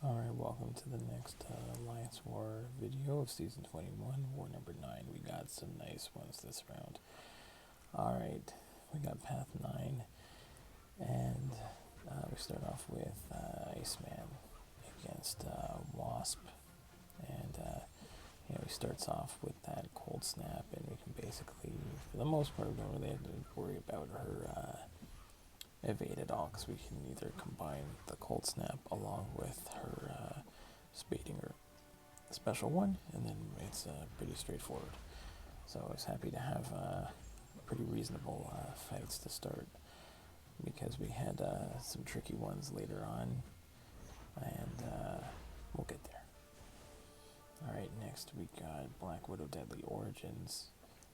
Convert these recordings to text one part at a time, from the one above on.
Alright, welcome to the next Alliance War video of Season 21, War number 9. We got some nice ones this round. Alright, we got Path 9, and we start off with Iceman against Wasp, and he starts off with that cold snap, and we can basically, for the most part, we don't really have to worry about her evade at all, because we can either combine the cold snap along with her spading or special one, and then it's pretty straightforward. So I was happy to have pretty reasonable fights to start, because we had some tricky ones later on, and we'll get there. Alright, next we got Black Widow Deadly Origins.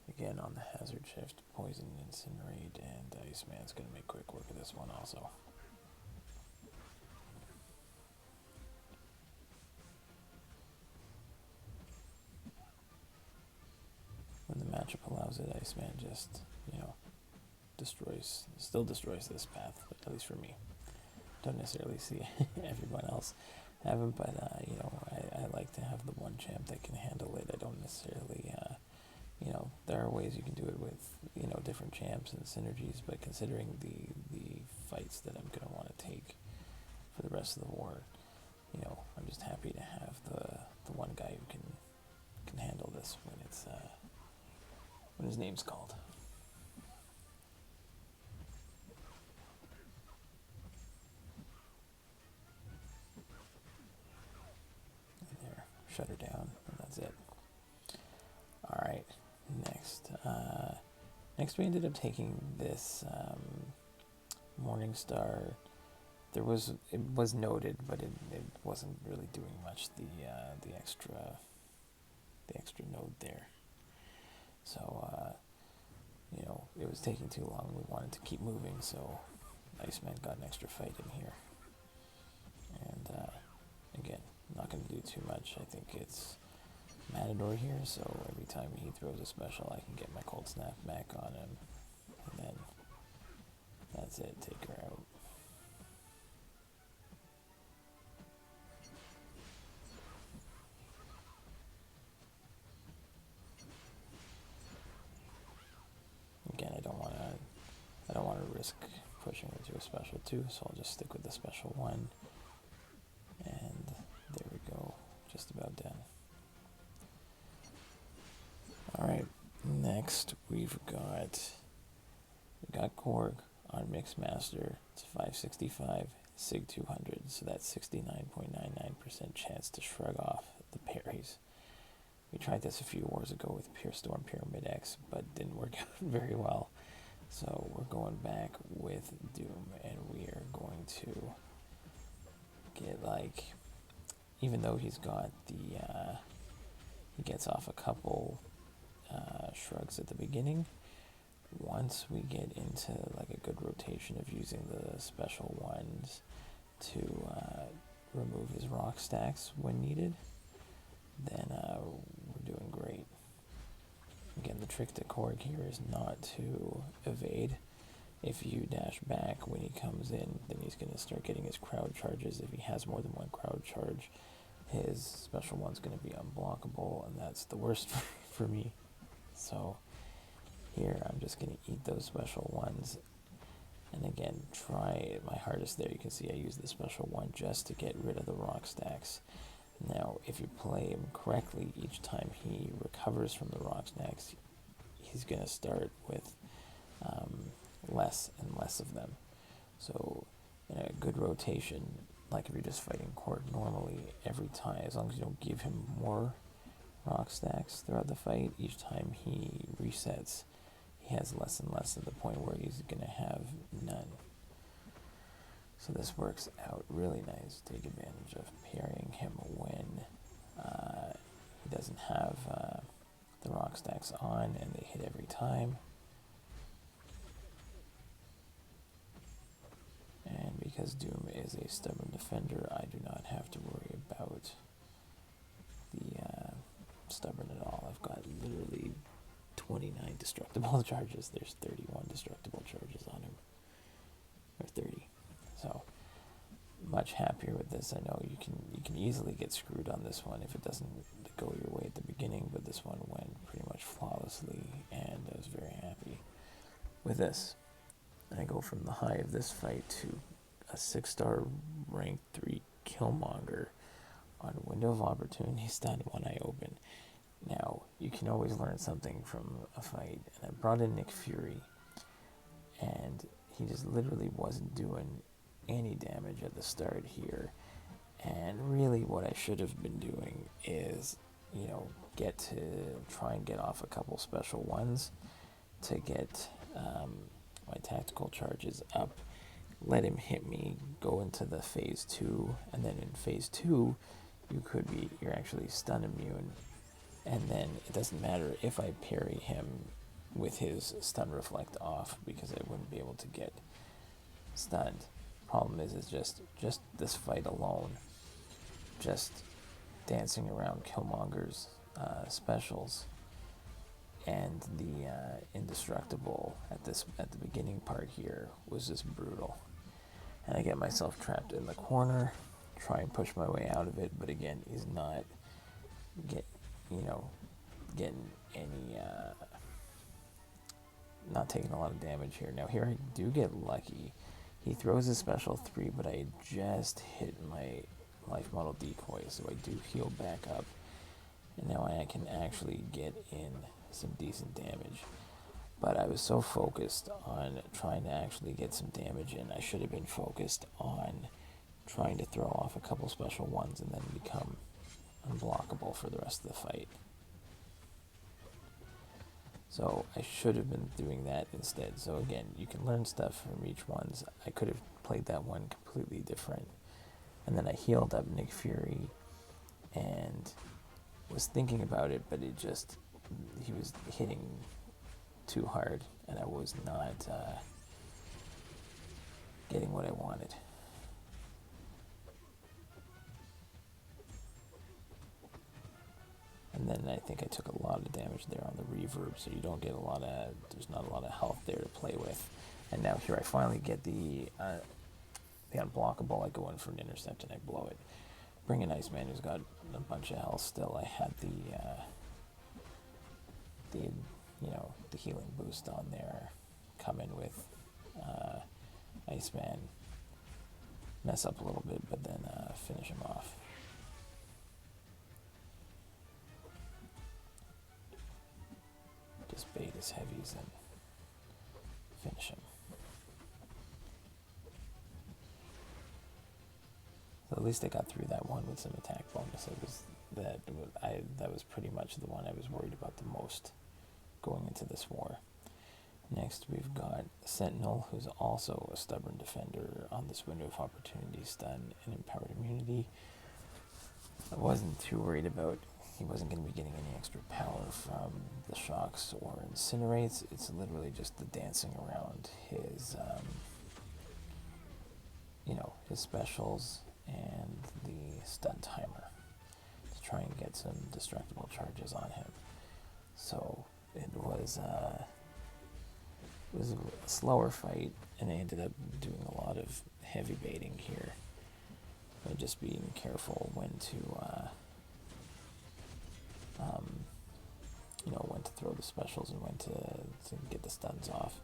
Again on the hazard shift, poison, incinerate, and Iceman's gonna make quick work of this one also. When the matchup allows it, Iceman just, still destroys this path, at least for me. Don't necessarily see everyone else have it, but I like to have the one champ that can handle it. I don't necessarily there are ways you can do it with, different champs and synergies, but considering the fights that I'm going to want to take for the rest of the war, I'm just happy to have the one guy who can handle this when his name's called. And there, shut her down, and that's it. Alright. Next we ended up taking this Morningstar. It was noted, but it wasn't really doing much. The extra node there. So it was taking too long. We wanted to keep moving, so Iceman got an extra fight in here. And again, not going to do too much. I think it's Matador here, so every time he throws a special, I can get my cold snap back on him, and then that's it, take her out. Again, I don't want to risk pushing her to a special 2, so I'll just stick with the special 1, and there we go, just about done. Alright, next we've got Korg on Mixmaster. It's 565, Sig 200, so that's 69.99% chance to shrug off the parries. We tried this a few wars ago with Pure Storm Pyramid X, but didn't work out very well. So we're going back with Doom, and we are going to get, even though he's got he gets off a couple shrugs at the beginning, once we get into a good rotation of using the special ones to remove his rock stacks when needed, then we're doing great. Again, the trick to Korg here is not to evade. If you dash back when he comes in, then he's going to start getting his crowd charges. If he has more than one crowd charge, his special one's going to be unblockable, and that's the worst for me. So here I'm just going to eat those special ones, and again, try my hardest there. You can see I use the special one just to get rid of the rock stacks. Now, if you play him correctly, each time he recovers from the rock stacks, he's going to start with less and less of them. So in a good rotation, like if you're just fighting Korg normally, every time, as long as you don't give him more rock stacks throughout the fight, each time he resets, he has less and less to the point where he's going to have none. So this works out really nice. Take advantage of parrying him when he doesn't have the rock stacks on and they hit every time. And because Doom is a stubborn defender, I do not have to worry about the stubborn at all. I've got literally 29 destructible charges. There's 31 destructible charges on him, or 30. So much happier with this. I know you can easily get screwed on this one if it doesn't go your way at the beginning, but this one went pretty much flawlessly, and I was very happy with this. I go from the high of this fight to a 6-star rank 3 Killmonger on Window of Opportunity stun when I open. Now, you can always learn something from a fight, and I brought in Nick Fury, and he just literally wasn't doing any damage at the start here. And really what I should have been doing is, get to try and get off a couple special ones to get my tactical charges up, let him hit me, go into the phase 2, and then in phase 2 you're actually stun immune, and then it doesn't matter if I parry him with his stun reflect off, because I wouldn't be able to get stunned. Problem is just this fight alone, just dancing around Killmonger's specials and the indestructible at the beginning part here was just brutal. And I get myself trapped in the corner, try and push my way out of it, but again, he's not getting any, not taking a lot of damage here. Now here I do get lucky. He throws a special 3, but I just hit my life model decoy, so I do heal back up, and now I can actually get in some decent damage. But I was so focused on trying to actually get some damage in, I should have been focused on trying to throw off a couple special ones and then become unblockable for the rest of the fight. So I should have been doing that instead. So again, you can learn stuff from each ones. I could have played that one completely different. And then I healed up Nick Fury and was thinking about it, but he was hitting too hard, and I was not getting what I wanted. And then I think I took a lot of damage there on the reverb, so you don't get there's not a lot of health there to play with. And now here I finally get the unblockable. I go in for an intercept and I blow it. Bring in Iceman, who's got a bunch of health still. I had the healing boost on there. Come in with Iceman, mess up a little bit, but then finish him off. Just bait his heavies and finish him. So at least I got through that one with some attack bonus. That was pretty much the one I was worried about the most going into this war. Next we've got Sentinel, who's also a stubborn defender on this Window of Opportunity stun and empowered immunity. I wasn't too worried about he wasn't going to be getting any extra power from the shocks or incinerates. It's literally just the dancing around his his specials and the stun timer to try and get some destructible charges on him. So it was a slower fight, and I ended up doing a lot of heavy baiting here, and just being careful when to when to throw the specials and when to get the stuns off.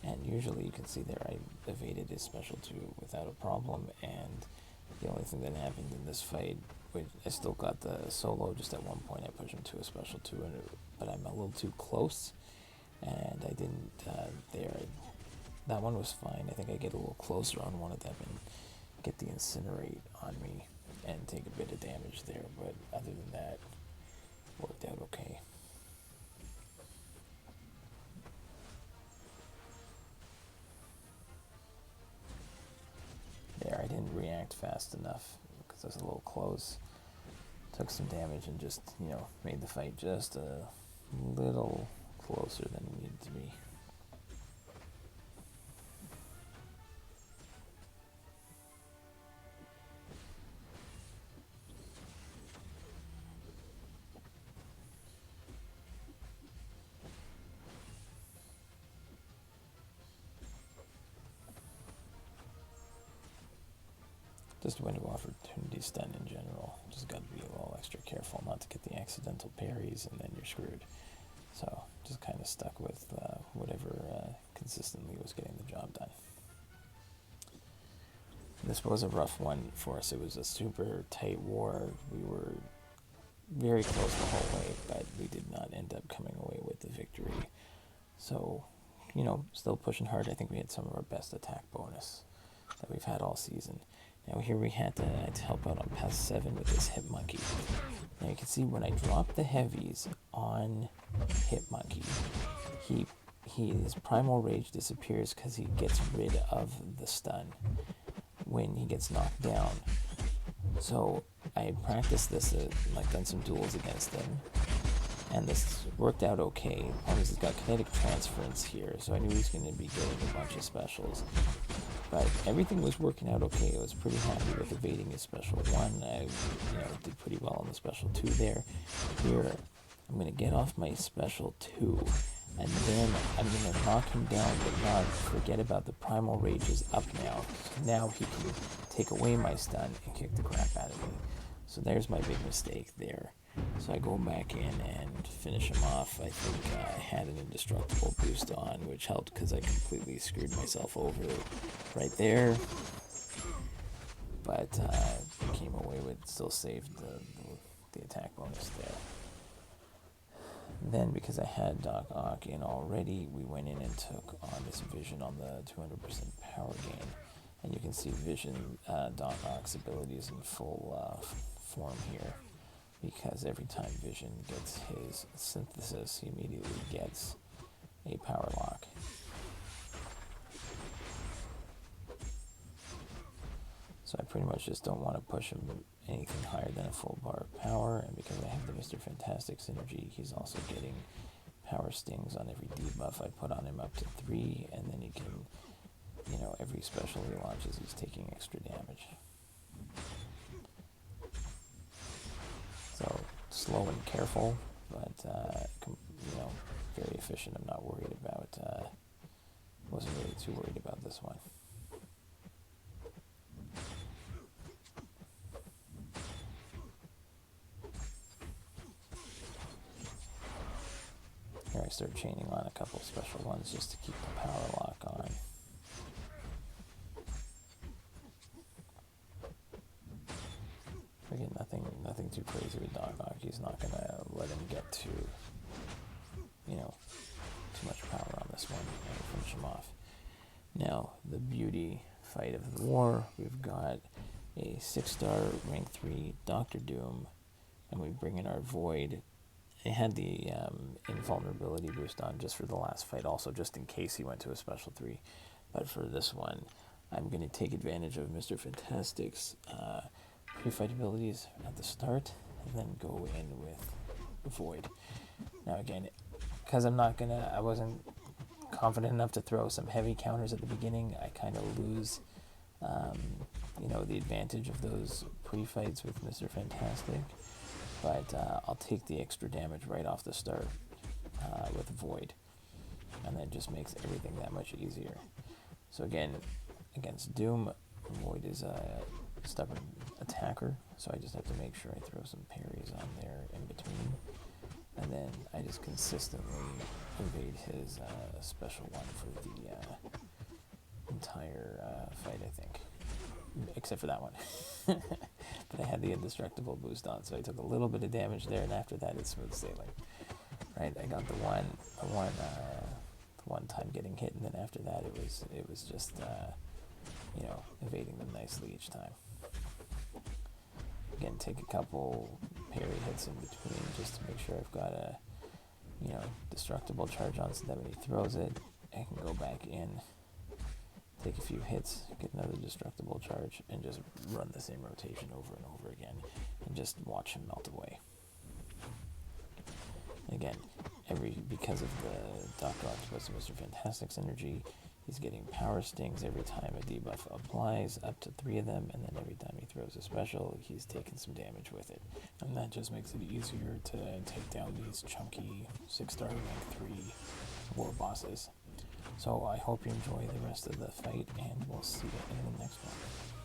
And usually you can see there I evaded his special 2 without a problem, and the only thing that happened in this fight, which I still got the solo, just at one point I pushed him to a special 2, but I'm a little too close, and I didn't that one was fine. I think I get a little closer on one of them and get the incinerate on me and take a bit of damage there, but other than that, worked out okay. There, I didn't react fast enough because I was a little close. Took some damage and just, made the fight just a little closer than it needed to be. just window opportunities done in general. Just got to be a little extra careful not to get the accidental parries, and then you're screwed. So just kind of stuck with whatever consistently was getting the job done. This was a rough one for us. It was a super tight war. We were very close the whole way, but we did not end up coming away with the victory. So, you know, still pushing hard. I think we had some of our best attack bonus that we've had all season. Now here we had to help out on pass 7 with this Hit Monkey. Now you can see when I drop the heavies on Hit Monkey, his primal rage disappears because he gets rid of the stun when he gets knocked down. So I practiced this, like done some duels against him, and this worked out okay. He's got kinetic transference here, so I knew he was going to be getting a bunch of specials. But everything was working out okay. I was pretty happy with evading his special 1. I did pretty well on the special 2 there. Here, I'm going to get off my special 2, and then I'm going to knock him down, but not forget about the primal rage is up now. So now he can take away my stun and kick the crap out of me. So there's my big mistake there. So I go back in and finish him off. I think I had an indestructible boost on, which helped because I completely screwed myself over right there. But came away with, still saved the attack bonus there. Then, because I had Doc Ock in already, we went in and took on this Vision on the 200% power gain. And you can see Vision, Doc Ock's abilities in full form here. Because every time Vision gets his synthesis, he immediately gets a power lock. So I pretty much just don't want to push him anything higher than a full bar of power, and because I have the Mr. Fantastic synergy, he's also getting power stings on every debuff I put on him up to 3, and then he can, every special he launches, he's taking extra damage. So slow and careful, but very efficient. I'm not worried about. Wasn't really too worried about this one. Here I start chaining on a couple special ones just to keep the power lock on. Again, nothing too crazy with Doc Ock. He's not gonna let him get to, too much power on this one and finish him off. Now, the beauty fight of the war, we've got a 6-star rank 3 Doctor Doom, and we bring in our Void. It had the invulnerability boost on just for the last fight, also just in case he went to a special 3. But for this one, I'm going to take advantage of Mr. Fantastic's pre-fight abilities at the start, and then go in with Void. Now again, because I wasn't confident enough to throw some heavy counters at the beginning, I kind of lose, the advantage of those pre-fights with Mr. Fantastic. But I'll take the extra damage right off the start with Void, and that just makes everything that much easier. So again, against Doom, Void is a stubborn attacker, so I just have to make sure I throw some parries on there in between, and then I just consistently evade his special 1 for the entire fight, I think, except for that one. But I had the indestructible boost on, so I took a little bit of damage there, and after that it's smooth sailing. Right, I got the one time getting hit, and then after that it was just evading them nicely each time. Again, take a couple parry hits in between just to make sure I've got a destructible charge on, so that when he throws it, I can go back in, take a few hits, get another destructible charge, and just run the same rotation over and over again, and just watch him melt away. Again, because of the Dr. Octopus and Mr. Fantastic's energy, he's getting power stings every time a debuff applies, up to 3 of them, and then every time he throws a special, he's taking some damage with it. And that just makes it easier to take down these chunky 6-star rank 3 war bosses. So I hope you enjoy the rest of the fight, and we'll see you in the next one.